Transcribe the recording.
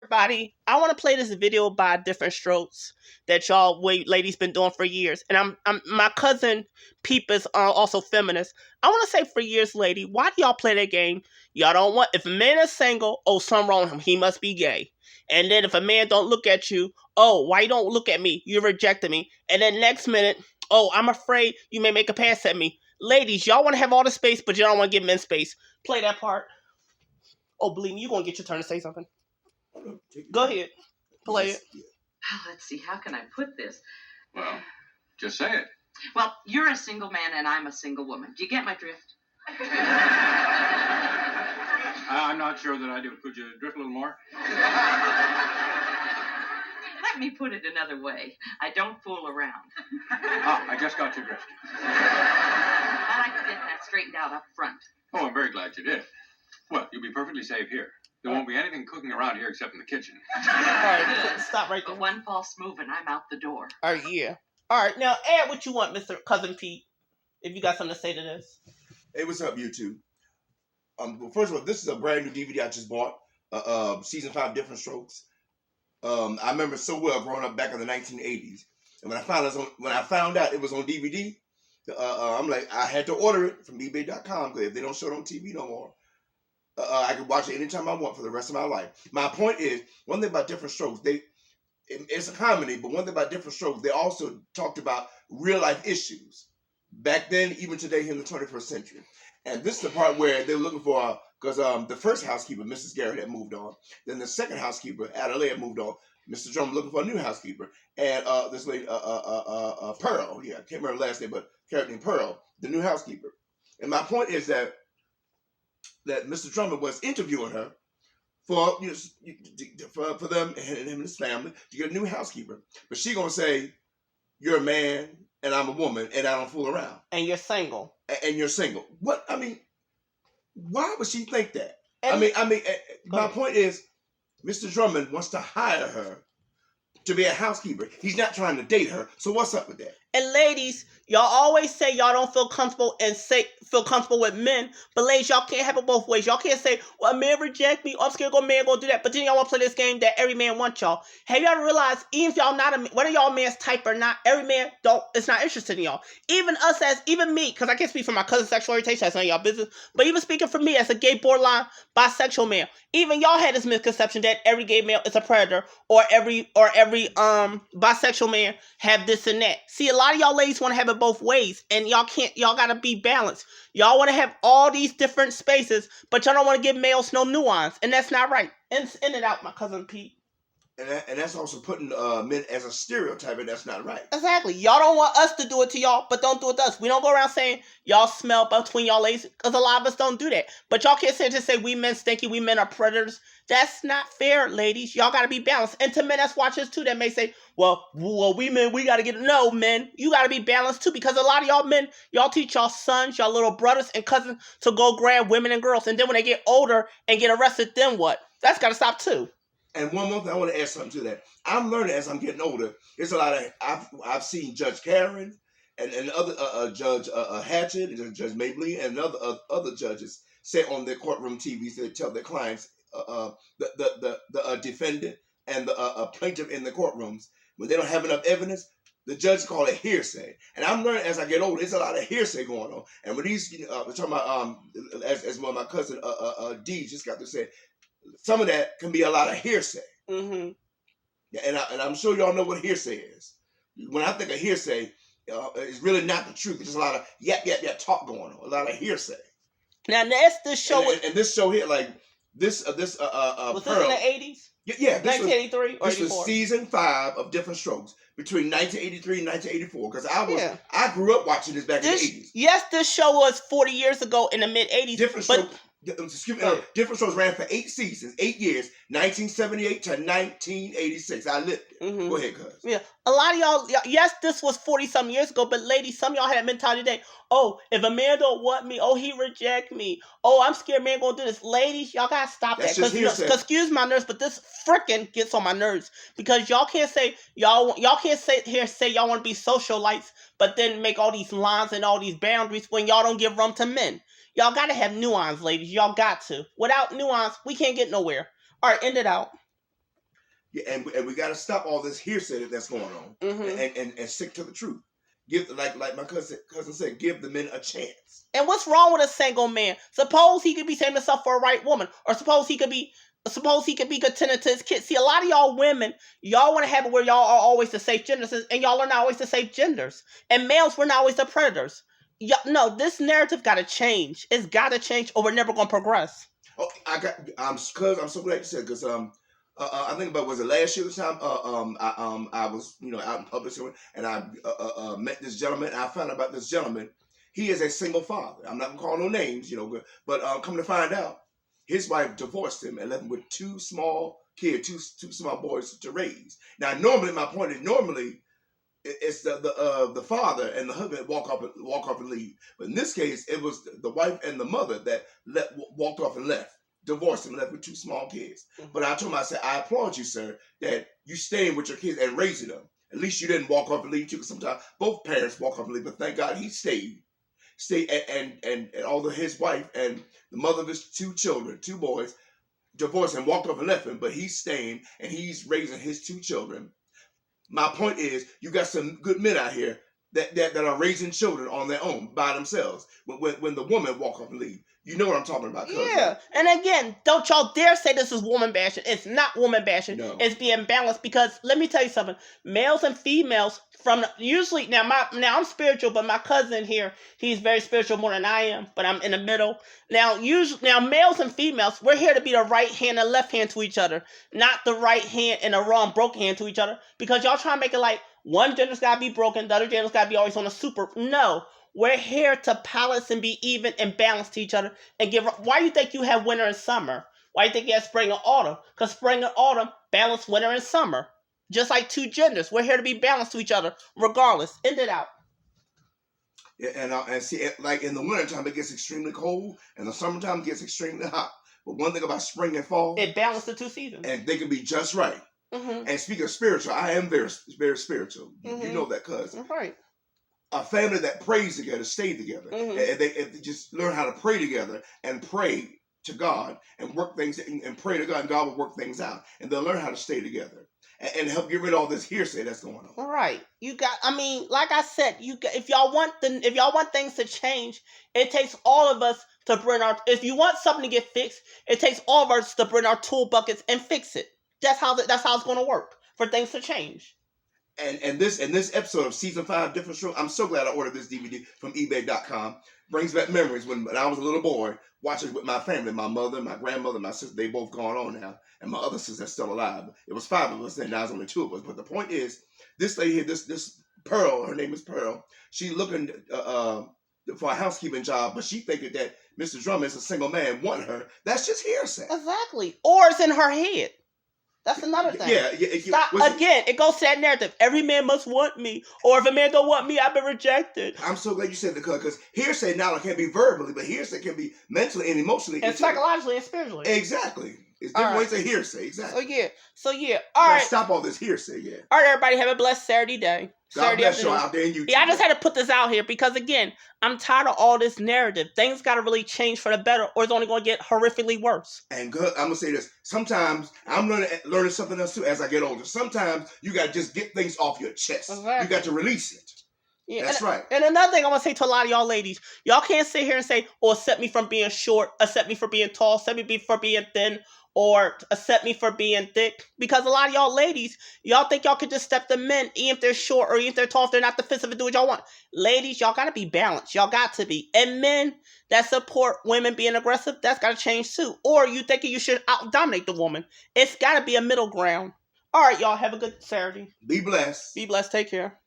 Everybody, I want to play this video by Different Strokes that y'all ladies been doing for years. And I'm my cousin Peepers are also feminist. I want to say for years, lady, why do y'all play that game? Y'all don't want, if a man is single, oh, something wrong with him, he must be gay. And then if a man don't look at you, oh, why you don't look at me? You rejected me. And then next minute, oh, I'm afraid you may make a pass at me. Ladies, y'all want to have all the space, but you don't want to give men space. Play that part. Oh, believe me, you're going to get your turn to say something. Go ahead. Play it. Well, let's see. How can I put this? Well, just say it. Well, you're a single man and I'm a single woman. Do you get my drift? I'm not sure that I do. Could you drift a little more? Let me put it another way. I don't fool around. I just got your drift. I like to get that straightened out up front. Oh, I'm very glad you did. Well, you'll be perfectly safe here. There won't be anything cooking around here except in the kitchen. All right, stop right there. But one false move and I'm out the door. All right, yeah. All right, now add what you want, Mr. Cousin Pete, if you got something to say to this. Hey, what's up, YouTube? Well, first of all, this is a brand new DVD I just bought. Season 5, Different Strokes. I remember so well growing up back in the 1980s, and when I found out it was on DVD, I'm like, I had to order it from eBay.com because if they don't show it on TV no more, I can watch it anytime I want for the rest of my life. My point is, one thing about Different Strokes, it's a comedy, but one thing about Different Strokes, they also talked about real life issues back then, even today here in the 21st century. And this is the part where they were looking for, because the first housekeeper, Mrs. Garrett, had moved on. Then the second housekeeper, Adelaide, had moved on. Mr. Drummond looking for a new housekeeper. And this lady, Pearl, I can't remember her last name, but character named Pearl, the new housekeeper. And my point is that Mr. Drummond was interviewing her for them and him and his family to get a new housekeeper. But she gonna say, "You're a man and I'm a woman and I don't fool around." And you're single. And you're single. What? I mean, why would she think that? And My point is, Mr. Drummond wants to hire her to be a housekeeper. He's not trying to date her. So what's up with that? And ladies, y'all always say y'all don't feel comfortable with men, but ladies, y'all can't have it both ways. Y'all can't say, well, a man reject me, or I'm scared to go, man gonna do that, but then y'all want to play this game that every man wants y'all. Have y'all realized, even if y'all not whether y'all man's type or not, every man is not interested in y'all. Even me, because I can't speak for my cousin's sexual orientation, that's none of y'all business, but even speaking for me as a gay borderline bisexual man, even y'all had this misconception that every gay male is a predator, or every bisexual man have this and that. See, a lot of y'all ladies want to have it both ways, and y'all gotta be balanced. Y'all want to have all these different spaces, but y'all don't want to give males no nuance, and that's not right. End it out, my cousin Pete. And that's also putting men as a stereotype, and that's not right. Exactly. Y'all don't want us to do it to y'all, but don't do it to us. We don't go around saying y'all smell between y'all ladies, because a lot of us don't do that. But y'all can't just say we men stinky, we men are predators. That's not fair, ladies. Y'all got to be balanced. And to men that's watching this too, that may say, well, we men, we got to get... No, men, you got to be balanced too, because a lot of y'all men, y'all teach y'all sons, y'all little brothers and cousins to go grab women and girls. And then when they get older and get arrested, then what? That's got to stop too. And one more thing, I want to add something to that. I'm learning as I'm getting older. There's a lot of I've seen Judge Karen and other Judge Hatchett and Judge Mabley and other judges say on their courtroom TVs, they tell their clients, the defendant and the plaintiff in the courtrooms, when they don't have enough evidence, the judge call it hearsay. And I'm learning as I get older, there's a lot of hearsay going on. And when these, we're talking about as one of my cousin D just got to say, some of that can be a lot of hearsay. Mm-hmm. Yeah, and I'm sure y'all know what hearsay is. When I think of hearsay, it's really not the truth. It's just a lot of yap talk going on, a lot of hearsay. Now that's this show, and this show here, like this was this Pearl, in the 80s? Yeah, this 1983 or 84? This was season 5 of Different Strokes between 1983 and 1984. Because I grew up watching this back in the 80s. Yes, this show was 40 years ago in the mid 80s. Different Strokes ran for 8 seasons, 8 years, 1978 to 1986. I lived it. Mm-hmm. Go ahead, cuz. Yeah, a lot of y'all. Yes, this was 40-some years ago, but ladies, some of y'all had that mentality today. Oh, if a man don't want me, oh, he reject me. Oh, I'm scared man gonna do this. Ladies, y'all gotta stop that. Because excuse my nerves, but this frickin' gets on my nerves. Because y'all can't say y'all can't sit here and say y'all want to be socialites, but then make all these lines and all these boundaries when y'all don't give room to men. Y'all gotta have nuance, ladies. Y'all got to. Without nuance, we can't get nowhere. All right, end it out. Yeah, and we got to stop all this hearsay that's going on, and stick to the truth. Give like my cousin said, give the men a chance. And what's wrong with a single man? Suppose he could be saving himself for a right woman, or suppose he could be contented to his kids. See, a lot of y'all women, y'all want to have it where y'all are always the safe genders, and y'all are not always the safe genders. And males, we're not always the predators. No, this narrative got to change. It's got to change, or we're never gonna progress. Oh, I'm so glad you said, because I think about, was it last year this time? I was out in public and I met this gentleman. And I found out about this gentleman. He is a single father. I'm not gonna call no names, but come to find out, his wife divorced him and left him with two small kids, two small boys to raise. Now, normally, my point is, normally it's the father and the husband walk off and leave. But in this case, it was the wife and the mother that walked off and left, divorced him, and left with two small kids. But I told him, I said, I applaud you, sir, that you staying with your kids and raising them. At least you didn't walk off and leave too, because sometimes both parents walk off and leave. But thank God he stayed, and although his wife and the mother of his two children, two boys, divorced him, walked off and left him, but he's staying and he's raising his two children. My point is, you got some good men out here that are raising children on their own by themselves. When the woman walk off and leave, you know what I'm talking about. Yeah, and again, don't y'all dare say this is woman bashing. It's not woman bashing. No. It's being balanced, because let me tell you something. Males and females usually now I'm spiritual, but my cousin here, he's very spiritual more than I am, but I'm in the middle. Now males and females, we're here to be the right hand and left hand to each other, not the right hand and the wrong broken hand to each other, because y'all trying to make it like one gender's gotta be broken, the other gender's gotta be always on a super. No. We're here to balance and be even and balanced to each other and give. Why do you think you have winter and summer? Why do you think you have spring and autumn? Because spring and autumn balance winter and summer. Just like two genders. We're here to be balanced to each other regardless. End it out. Yeah, and see, like in the wintertime, it gets extremely cold, and the summertime it gets extremely hot. But one thing about spring and fall, it balances the two seasons. And they can be just right. And speaking of spiritual, I am very, very spiritual. You know that, cuz. Right. A family that prays together stay together. And they just learn how to pray together and pray to God and work things and pray to God, and God will work things out. And they'll learn how to stay together and help get rid of all this hearsay that's going on. Right. Like I said, if y'all want things to change, it takes all of us to bring if you want something to get fixed, it takes all of us to bring our tool buckets and fix it. That's how it's going to work for things to change. And this episode of Season 5 Different Strokes, I'm so glad I ordered this DVD from eBay.com. Brings back memories when I was a little boy, watching it with my family, my mother, my grandmother, my sister. They both gone on now, and my other sister's still alive. It was 5 of us then, now it's only 2 of us. But the point is, this lady here, this Pearl, her name is Pearl, she looking for a housekeeping job, but she thinking that Mr. Drummond is a single man wanting her. That's just hearsay. Exactly. Or it's in her head. That's another thing. Again, it goes to that narrative. Every man must want me. Or if a man don't want me, I've been rejected. I'm so glad you said that, because hearsay now can be verbally, but hearsay can be mentally and emotionally. And psychologically and spiritually. Exactly. It's different ways of hearsay. Exactly. So yeah. All right. Stop all this hearsay, yeah. All right, everybody. Have a blessed Saturday day. God bless you out there in YouTube. Yeah, I just had to put this out here because, again, I'm tired of all this narrative. Things got to really change for the better, or it's only going to get horrifically worse. And good, I'm going to say this. Sometimes I'm learning something else, too, as I get older. Sometimes you got to just get things off your chest. Exactly. You got to release it. Yeah, that's right. And another thing I want to say to a lot of y'all ladies, y'all can't sit here and say, oh, accept me from being short, accept me for being tall, accept me for being thin, or accept me for being thick. Because a lot of y'all ladies, y'all think y'all can just step the men, even if they're short or even if they're tall, if they're not defensive and do what y'all want. Ladies, y'all got to be balanced. Y'all got to be. And men that support women being aggressive, that's got to change too. Or you thinking you should out-dominate the woman. It's got to be a middle ground. All right, y'all, have a good Saturday. Be blessed. Be blessed. Take care.